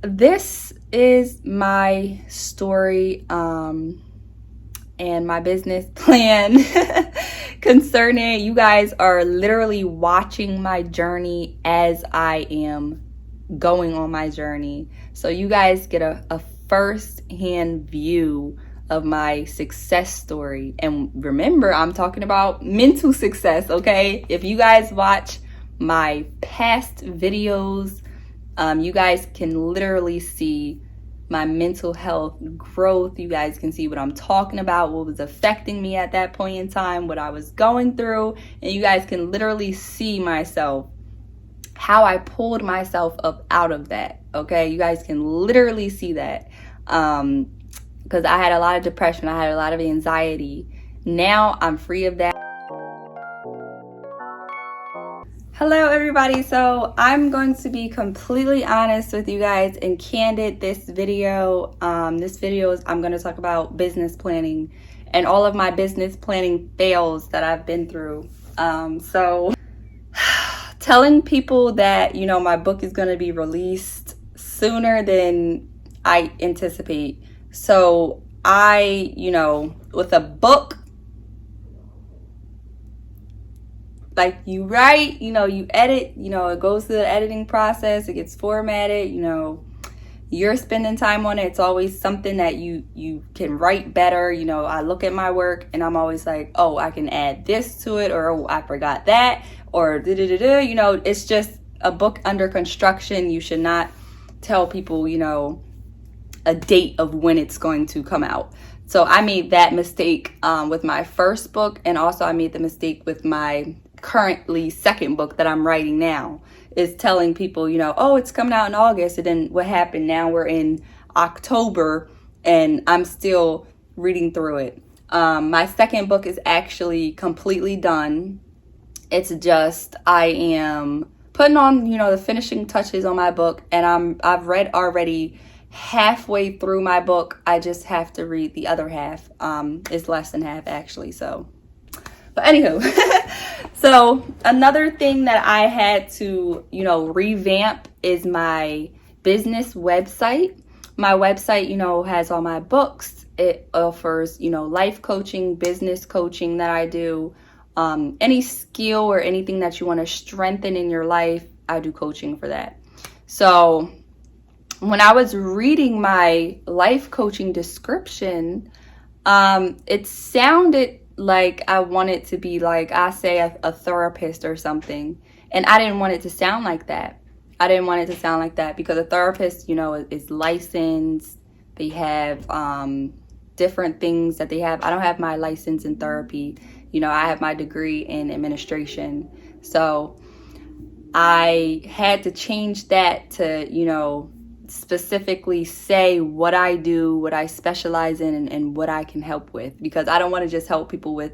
this is my story and my business plan concerning. You guys are literally watching my journey as I am going on my journey. So you guys get a first-hand view of my success story. And remember, I'm talking about mental success, okay? If you guys watch my past videos, you guys can literally see my mental health growth. You guys can see what I'm talking about, what was affecting me at that point in time, what I was going through, and you guys can literally see myself, how I pulled myself up out of that, okay? You guys can literally see that, because I had a lot of depression, I had a lot of anxiety. Now I'm free of that. Hello everybody, so I'm going to be completely honest with you guys and candid. This video is I'm going to talk about business planning and all of my business planning fails that I've been through. So telling people that, you know, my book is going to be released sooner than I anticipate. So with a book, like you write, you edit, it goes through the editing process, it gets formatted, you're spending time on it. It's always something that you can write better. I look at my work and I'm always like, oh, I can add this to it, or oh, I forgot that, or it's just a book under construction. You should not tell people, a date of when it's going to come out. So I made that mistake with my first book, and also I made the mistake with my currently second book that I'm writing now, is telling people, oh, it's coming out in August. And then what happened? Now we're in October and I'm still reading through it. My second book is actually completely done. It's just I am putting on, the finishing touches on my book, and I've read already halfway through my book. I just have to read the other half. It's less than half actually. But anywho, so another thing that I had to, revamp is my business website. My website, has all my books. It offers, life coaching, business coaching that I do. Any skill or anything that you want to strengthen in your life, I do coaching for that. So when I was reading my life coaching description, it sounded like I wanted to be like, I say a therapist or something. And I didn't want it to sound like that. Because a therapist, is licensed. They have different things that they have. I don't have my license in therapy. I have my degree in administration. So I had to change that to, specifically say what I do, what I specialize in, and what I can help with, because I don't want to just help people with,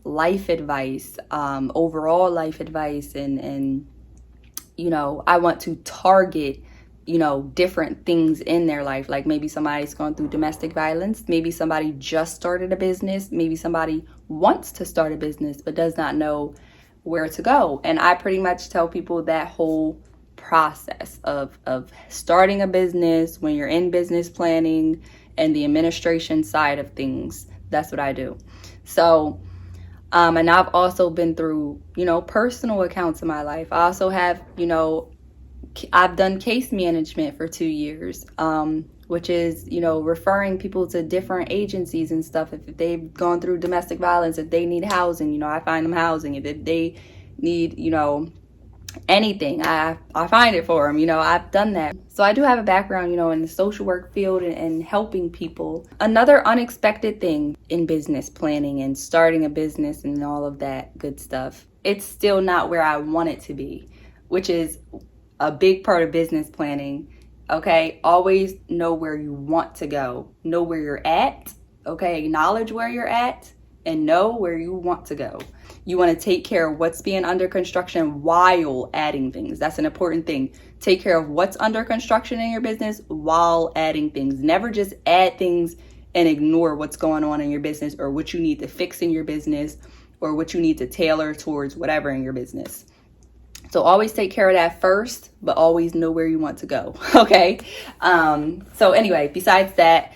life advice, overall life advice. And I want to target, different things in their life. Like maybe somebody's going through domestic violence. Maybe somebody just started a business. Maybe somebody wants to start a business, but does not know where to go. And I pretty much tell people that whole process of starting a business, when you're in business planning and the administration side of things. That's what I do. So and I've also been through personal accounts in my life. I also have I've done case management for 2 years, which is referring people to different agencies and stuff. If they've gone through domestic violence, if they need housing, I find them housing. If they need anything, I find it for them. I've done that. So I do have a background, in the social work field and helping people. Another unexpected thing in business planning and starting a business and all of that good stuff, it's still not where I want it to be, which is a big part of business planning. Okay, always know where you want to go, know where you're at. Okay, acknowledge where you're at and know where you want to go. You want to take care of what's being under construction while adding things. That's an important thing. Take care of what's under construction in your business while adding things. Never just add things and ignore what's going on in your business, or what you need to fix in your business, or what you need to tailor towards whatever in your business. So always take care of that first, but always know where you want to go. Okay. So anyway, besides that,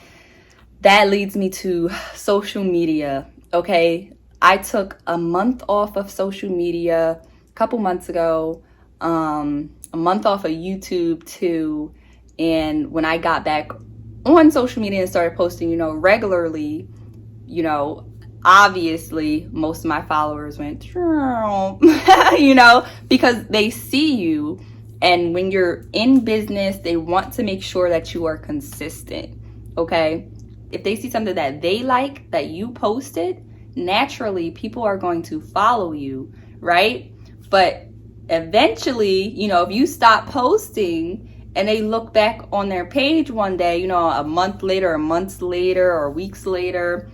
that leads me to social media. Okay. I took a month off of social media a couple months ago, a month off of YouTube too. And when I got back on social media and started posting, regularly, obviously most of my followers went, because they see you. And when you're in business, they want to make sure that you are consistent. Okay. If they see something that they like that you posted, naturally people are going to follow you, right? But eventually, if you stop posting and they look back on their page one day, a month later, or months later, or weeks later,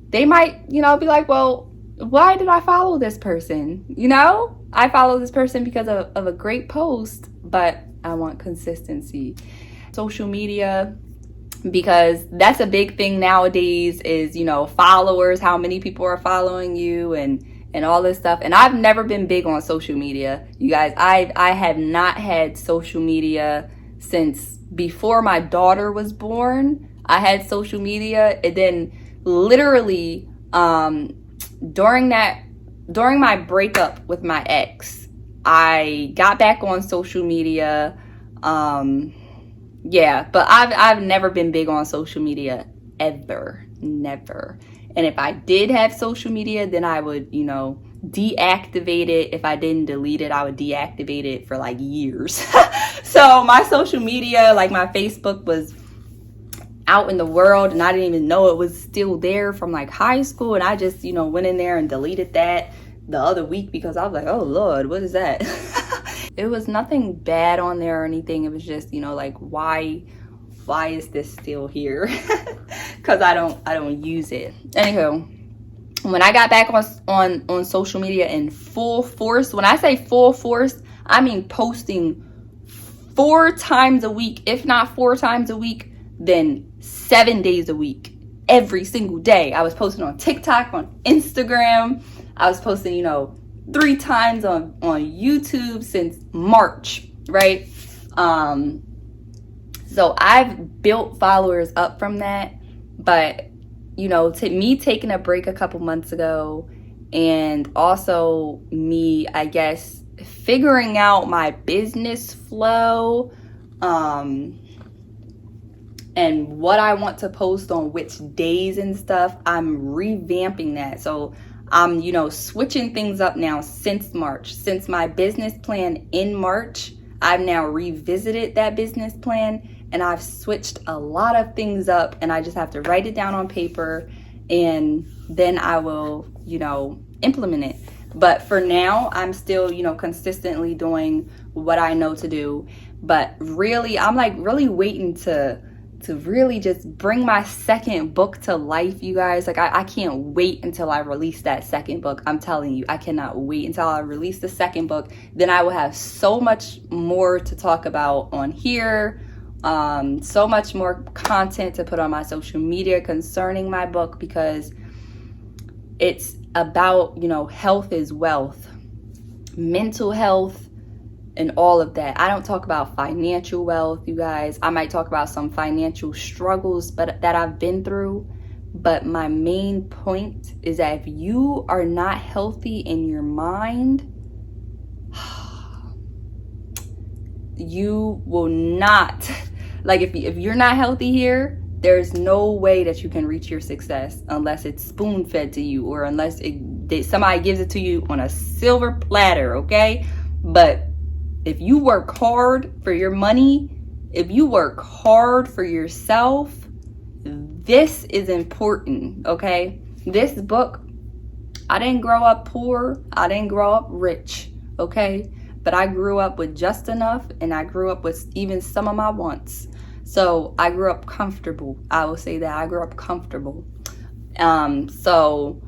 they might, be like, well, why did I follow this person? I follow this person because of a great post, but I want consistency. Social media, because that's a big thing nowadays is, followers, how many people are following you and all this stuff. And I've never been big on social media. You guys, I have not had social media since before my daughter was born. I had social media, and then literally during my breakup with my ex, I got back on social media. But I've never been big on social media ever, never. And if I did have social media, then I would, deactivate it. If I didn't delete it, I would deactivate it for like years. So my social media, like my Facebook, was out in the world, and I didn't even know it was still there from like high school. And I just, went in there and deleted that the other week because I was like, oh Lord, what is that? It was nothing bad on there or anything. It was just, like, why is this still here? Because I don't use it. Anywho, when I got back on social media in full force, when I say full force, I mean posting 4 times a week, if not 4 times a week, then 7 days a week, every single day. I was posting on TikTok, on Instagram. I was posting, 3 times on YouTube since March, right? So I've built followers up from that. But, to me taking a break a couple months ago, and also me, I guess, figuring out my business flow, and what I want to post on which days and stuff, I'm revamping that. So I'm, switching things up now since March. Since my business plan in March, I've now revisited that business plan, and I've switched a lot of things up, and I just have to write it down on paper, and then I will, implement it. But for now, I'm still, consistently doing what I know to do. But really, I'm like really waiting to really just bring my second book to life, you guys. Like, I can't wait until I release that second book. I'm telling you, I cannot wait until I release the second book. Then I will have so much more to talk about on here, so much more content to put on my social media concerning my book, because it's about, health is wealth, mental health, and all of that. I don't talk about financial wealth, you guys. I might talk about some financial struggles that I've been through. But my main point is that if you are not healthy in your mind, you will not, like, if you're not healthy here, there's no way that you can reach your success unless it's spoon fed to you, or unless somebody gives it to you on a silver platter, okay? But if you work hard for your money, if you work hard for yourself, this is important, okay? This book, I didn't grow up poor. I didn't grow up rich, okay? But I grew up with just enough, and I grew up with even some of my wants. So I grew up comfortable. I will say that I grew up comfortable. So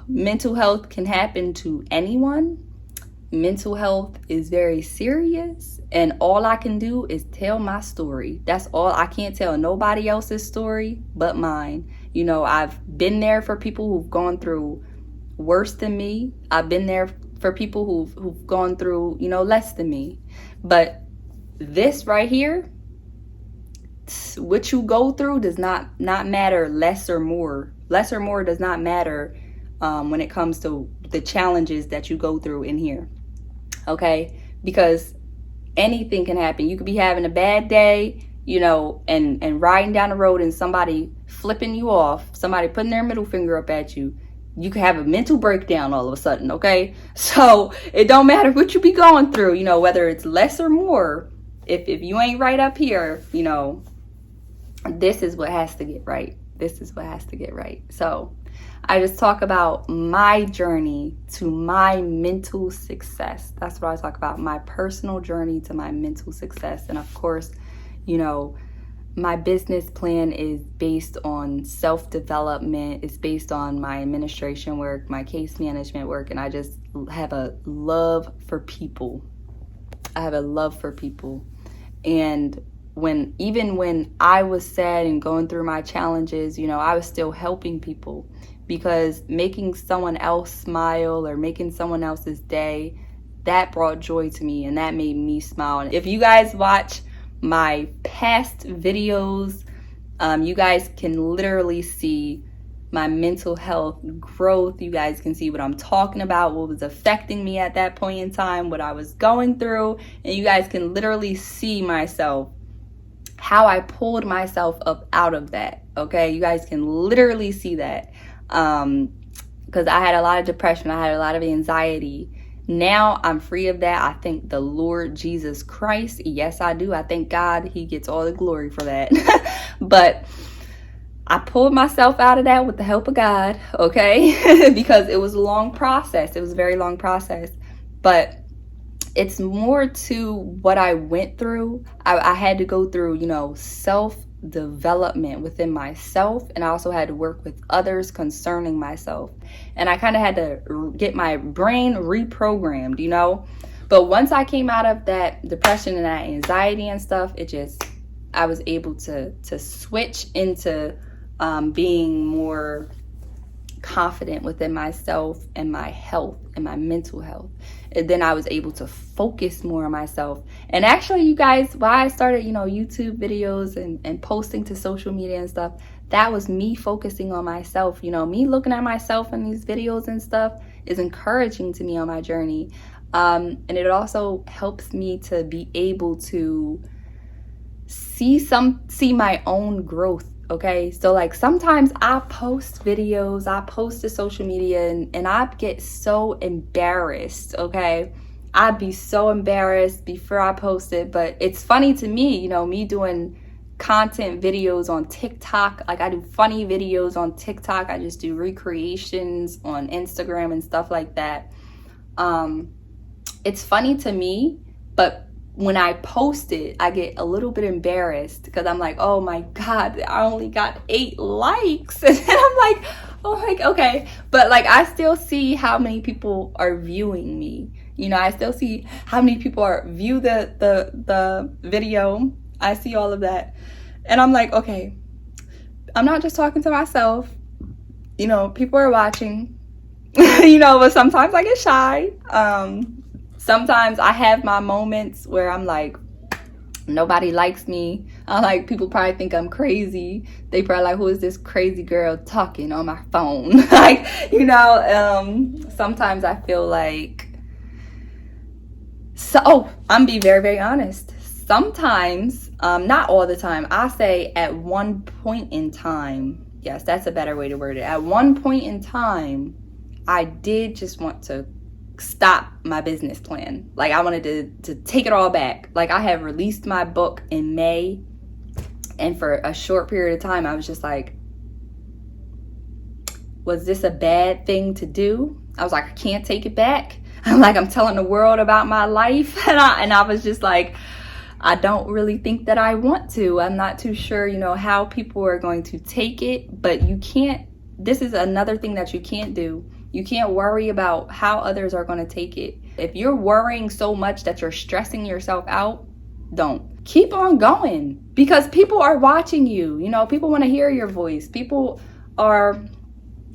mental health can happen to anyone. Mental health is very serious, and all I can do is tell my story. That's all. I can't tell nobody else's story but mine. I've been there for people who've gone through worse than me. I've been there for people who've gone through, you know, less than me. But this right here, what you go through does not matter less or more. Less or more does not matter when it comes to the challenges that you go through in here. Okay? Because anything can happen. You could be having a bad day, you know, and riding down the road and somebody flipping you off, somebody putting their middle finger up at you. You could have a mental breakdown all of a sudden, okay? So it don't matter what you be going through, you know, whether it's less or more. If you ain't right up here, you know, this is what has to get right. This is what has to get right. So I just talk about my journey to my mental success. That's what I talk about, my personal journey to my mental success. And of course, you know, my business plan is based on self-development. It's based on my administration work, my case management work, and I just have a love for people. I have a love for people. And even when I was sad and going through my challenges, you know, I was still helping people, because making someone else smile or making someone else's day, that brought joy to me and that made me smile. And if you guys watch my past videos, you guys can literally see my mental health growth. You guys can see what I'm talking about, what was affecting me at that point in time, what I was going through, and you guys can literally see myself, how I pulled myself up out of that. Okay, you guys can literally see that, because I had a lot of depression, I had a lot of anxiety. Now I'm free of that. I thank the Lord Jesus Christ. Yes, I do. I thank God. He gets all the glory for that. But I pulled myself out of that with the help of God, okay? Because it was a long process. It was a very long process. But it's more to what I went through. I had to go through, you know, self-development within myself, and I also had to work with others concerning myself. And I kind of had to get my brain reprogrammed, you know. But once I came out of that depression and that anxiety and stuff, I was able to switch into being more confident within myself and my health and my mental health. And then I was able to focus more on myself. And actually, you guys, why I started, you know, YouTube videos and posting to social media and stuff, that was me focusing on myself. You know, me looking at myself in these videos and stuff is encouraging to me on my journey. And it also helps me to be able to see my own growth. Okay, so like sometimes I post videos, I post to social media, and I get so embarrassed, okay? I'd be so embarrassed before I post it, but it's funny to me, you know, me doing content videos on TikTok. Like I do funny videos on TikTok. I just do recreations on Instagram and stuff like that. It's funny to me, but when I post it, I get a little bit embarrassed because I'm like, oh my God, I only got 8 likes. And I'm like, oh my, okay. But like, I still see how many people are viewing me. You know, I still see how many people view the video. I see all of that. And I'm like, okay, I'm not just talking to myself. You know, people are watching, you know, but sometimes I get shy. Sometimes I have my moments where I'm like, nobody likes me. I'm like, people probably think I'm crazy. They probably like, who is this crazy girl talking on my phone? Like, you know, sometimes I feel like, I'm being very, very honest. Sometimes, not all the time, I say at one point in time, yes, that's a better way to word it. At one point in time, I did just want to stop my business plan. Like I wanted to take it all back. Like I had released my book in May, and for a short period of time I was just like, was this a bad thing to do? I was like, I can't take it back. I'm telling the world about my life, and I was just like, I don't really think that I want to. I'm not too sure, you know, how people are going to take it. But you can't, this is another thing that you can't do. You can't worry about how others are going to take it. If you're worrying so much that you're stressing yourself out, don't. Keep on going, because people are watching you. You know, people want to hear your voice. People are,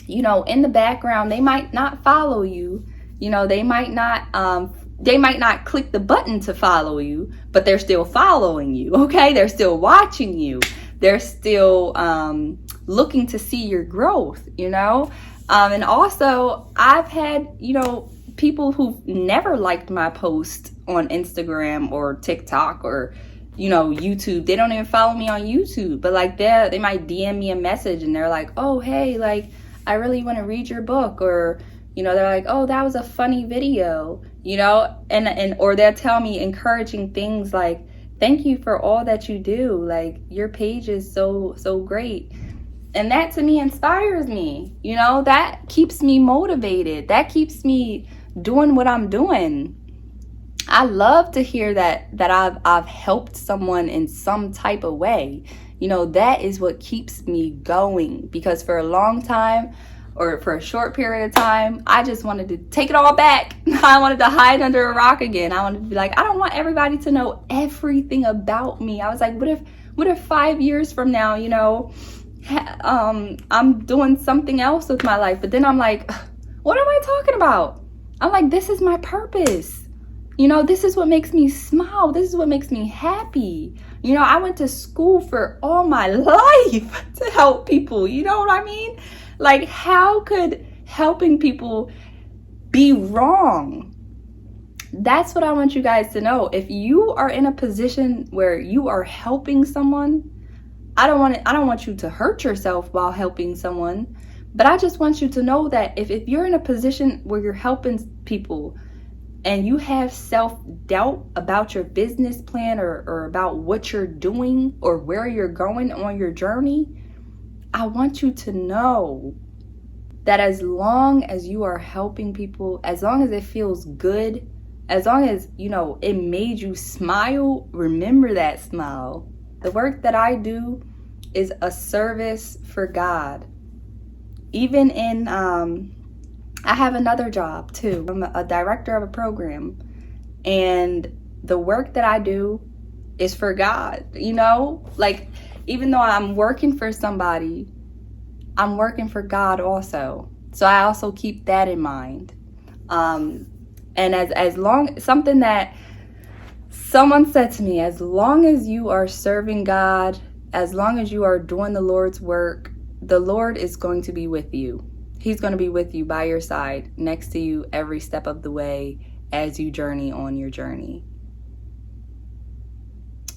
you know, in the background. They might not follow you. You know, they might not click the button to follow you, but they're still following you. Okay, they're still watching you. They're still looking to see your growth, you know. And also, I've had, you know, people who've never liked my post on Instagram or TikTok or, you know, YouTube. They don't even follow me on YouTube, but like they might DM me a message and they're like, oh, hey, like, I really want to read your book. Or, you know, they're like, oh, that was a funny video, you know, and or they'll tell me encouraging things like, thank you for all that you do. Like, your page is so great. And that to me inspires me, you know, that keeps me motivated. That keeps me doing what I'm doing. I love to hear that I've helped someone in some type of way. You know, that is what keeps me going, because for a long time, or for a short period of time, I just wanted to take it all back. I wanted to hide under a rock again. I wanted to be like, I don't want everybody to know everything about me. I was like, what if 5 years from now, you know, I'm doing something else with my life? But then I'm like, what am I talking about? I'm like, this is my purpose. You know, this is what makes me smile. This is what makes me happy. You know, I went to school for all my life to help people. You know what I mean? Like, how could helping people be wrong? That's what I want you guys to know. If you are in a position where you are helping someone, I don't want you to hurt yourself while helping someone, but I just want you to know that if you're in a position where you're helping people and you have self-doubt about your business plan or about what you're doing or where you're going on your journey, I want you to know that as long as you are helping people, as long as it feels good, as long as, you know, it made you smile, remember that smile. The work that I do is a service for God. Even in, I have another job too. I'm a director of a program, and the work that I do is for God, you know? Like, even though I'm working for somebody, I'm working for God also. So I also keep that in mind. And as long, something that someone said to me, as long as you are serving God, as long as you are doing the Lord's work, the Lord is going to be with you. He's going to be with you by your side, next to you every step of the way as you journey on your journey.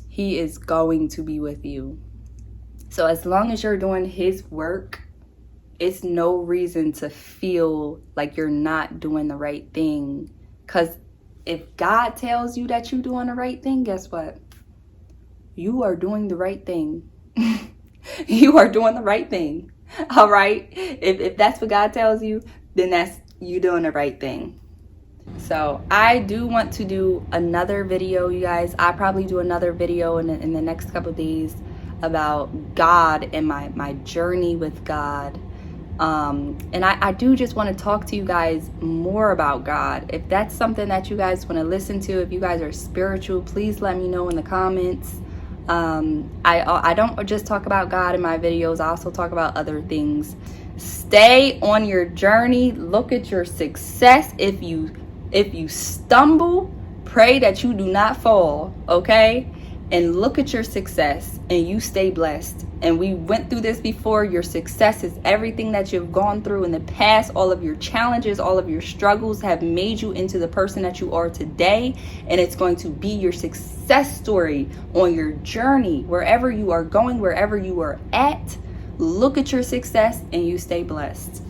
He is going to be with you. So as long as you're doing His work, it's no reason to feel like you're not doing the right thing. Because if God tells you that you're doing the right thing, guess what? You are doing the right thing. You are doing the right thing. All right? If that's what God tells you, then that's you doing the right thing. So I do want to do another video, you guys. I'll probably do another video in the next couple of days about God and my journey with God. And I do just want to talk to you guys more about God. If that's something that you guys want to listen to, if you guys are spiritual, please let me know in the comments. I don't just talk about God in my videos. I also talk about other things. Stay on your journey. Look at your success. If you stumble, pray that you do not fall, okay? And look at your success and you stay blessed. And we went through this before. Your success is everything that you've gone through in the past. All of your challenges, all of your struggles have made you into the person that you are today. And it's going to be your success story on your journey. Wherever you are going, wherever you are at, look at your success and you stay blessed.